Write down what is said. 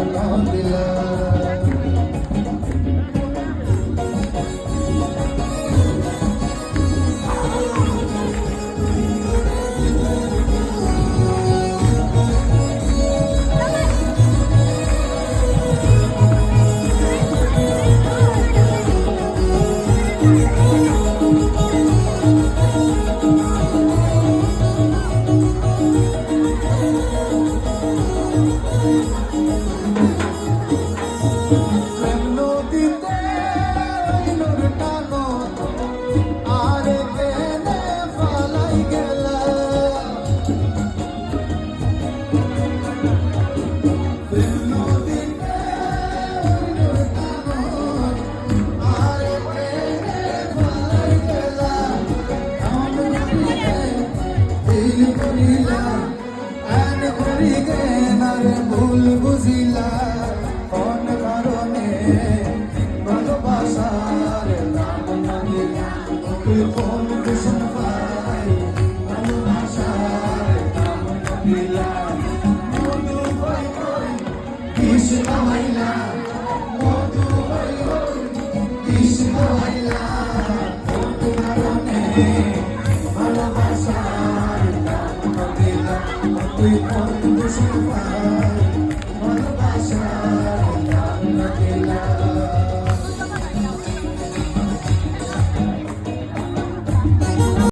Medina ভুল বুঝিলা কোন কারণে ভালোবাসার নাম না দিলা তুই কোন দূষণ পাই ভালোবাসার নাম না দিলা মধু হই হই বিষ খাওয়াইলা মধু হই হই বিষ খাওয়াইলা কোন কারণে ভালোবাসার নাম না দিলা তুই কোন দূষণ পাই